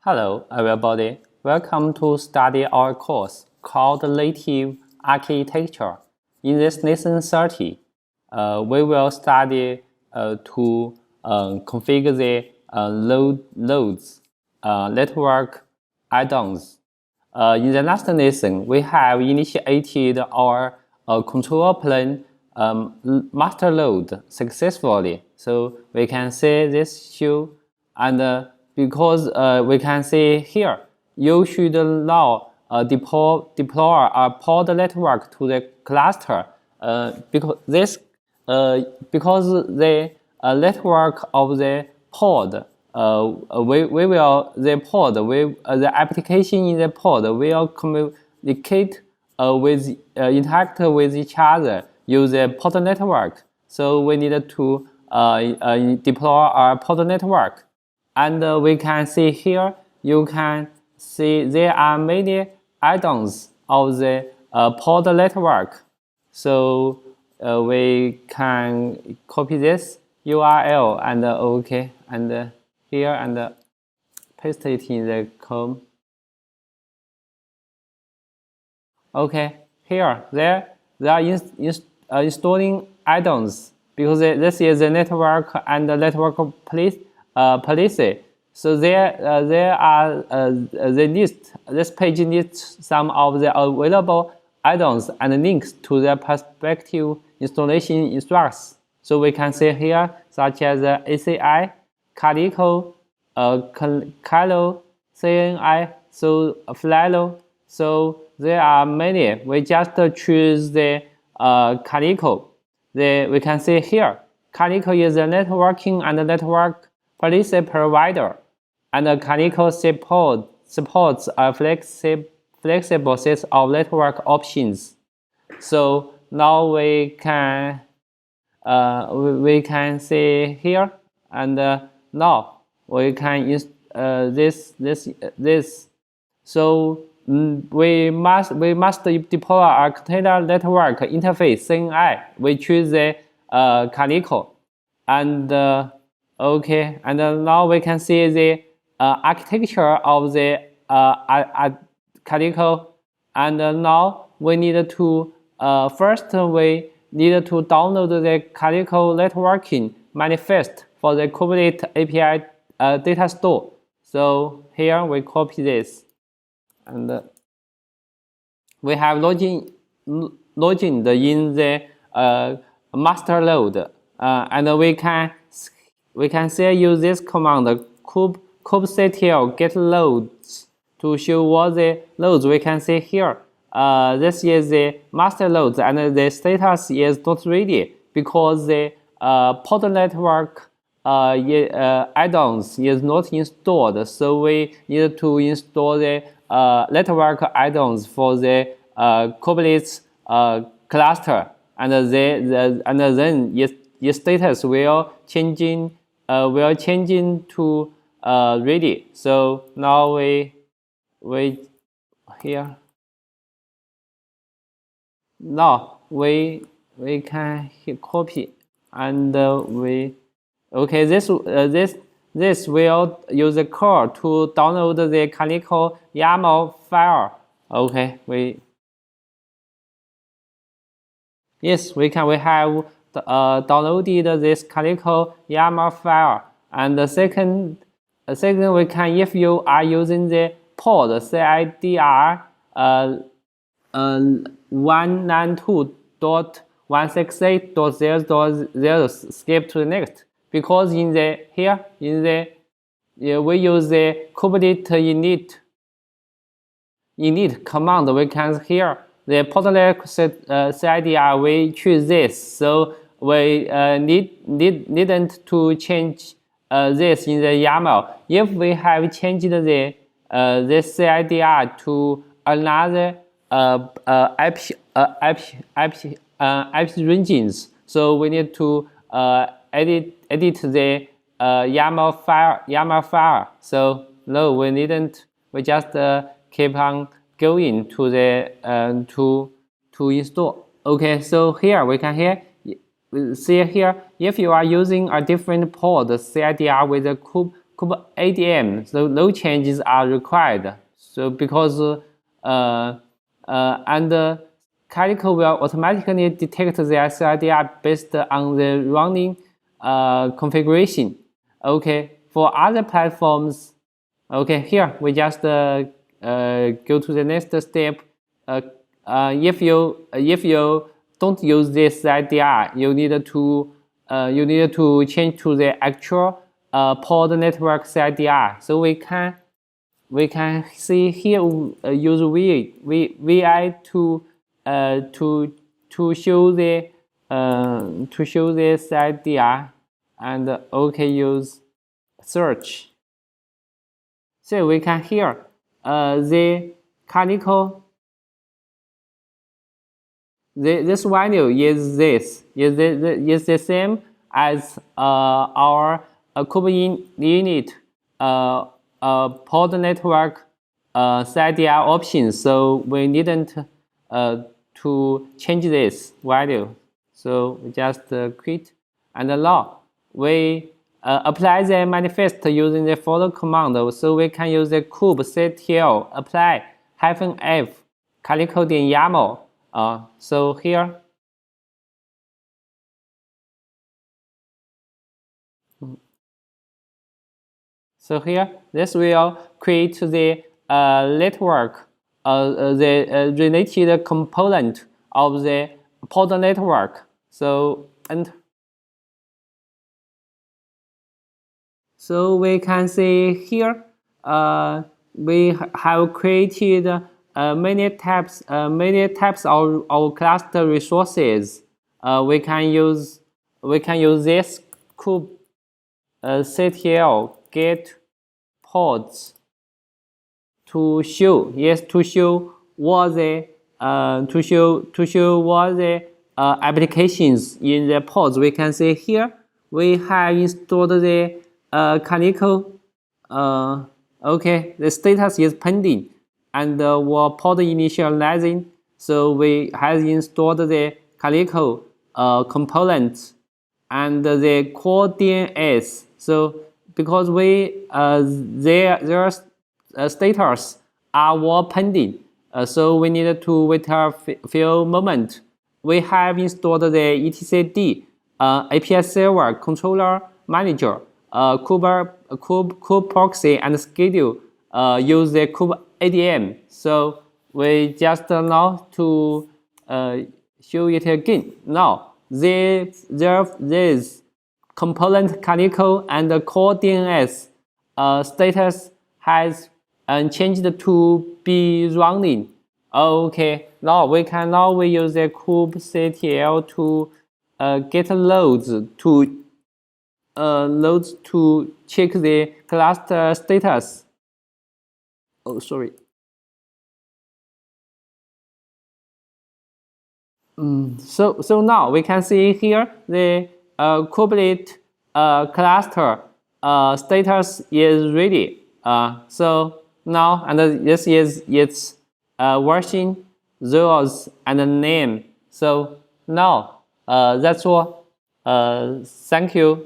Hello, everybody. Welcome to study our course called Native Architecture. In this lesson 30, we will study to configure the loads, network add-ons. In the last lesson, we have initiated our control plane master load successfully. So we can see this show, and because we can see here, you should now deploy a pod network to the cluster because the network of the pod the application in the pod will communicate interact with each other use the pod network. So we need to deploy our pod network. And we can see here, you can see there are many add-ons of the pod network. So we can copy this URL and OK, and here and paste it in the code. Okay, here they are installing add-ons because this is the network and the network policy. So there are this page lists some of the available add-ons and links to the prospective installation instructions. So we can see here, such as ACI, Calico, Calo, CNI, so Flalo. So there are many. We just choose the Calico. We can see here, Calico is a networking and network policy provider, and Calico supports a flexible set of network options. So now we can see here, and now we can use this. So we must deploy a container network interface CNI. We choose the Calico, and okay, and now we can see the architecture of the Calico. And now we need to first we need to download the Calico networking manifest for the Kubernetes API data store. So here we copy this, and we have logged in the master load, and we can say use this command kubectl get loads to show what the loads we can see here. This is the master loads, and the status is not ready because the pod network add-ons is not installed. So we need to install the network add-ons for the Kubernetes cluster, and then its status will changing to ready. So now we here. Now we can copy, and okay, this will use the code to download the Calico YAML file. Okay, we have downloaded this Calico YAML file. And the second we can, if you are using the pod CIDR 192.168.0.0, skip to the next, because in the we use the Kubernetes init command. We can hear the podlet CIDR. We choose this, so we needn't to change this in the YAML. If we have changed the this CIDR to another IP regions, so we need to edit the YAML file. So no, we needn't. We just keep on going to the to install. Okay, so here we can see here, if you are using a different pod CIDR with a ADM, so no changes are required. So because Calico will automatically detect the SLDR based on the running configuration. Okay, for other platforms, okay, here we just go to the next step. If you don't use this LDR, you need to change to the actual pod network CIDR. So we can see here use VI to show the CIDR, and okay, use search. So we can hear the Calico. This value is the same as our Kubernetes pod network CIDR options. So we needn't to change this value. So we just quit, and now we apply the manifest using the follow command. So we can use the kubectl apply -f calico.yaml. So here, this will create the network, the related component of the pod network. So we can see here, we have created many types of cluster resources. We can use this kubectl get pods to show what the applications in the pods. We can see here we have installed the Calico. Okay, the status is pending, and we're pod initializing. So we have installed the Calico components and the core DNS. So because their status are pending, so we need to wait a few moments. We have installed the etcd API server controller manager, kube proxy, and schedule use the kube ADM. So we just now to show it again. Now this component Calico and the core DNS status has changed to be running. Okay, now we use the kubectl to get loads to check the cluster status. Oh, sorry. So now we can see here the Kubernetes cluster status is ready. So now, and this is its version, zeros, and name. So now that's all. Thank you.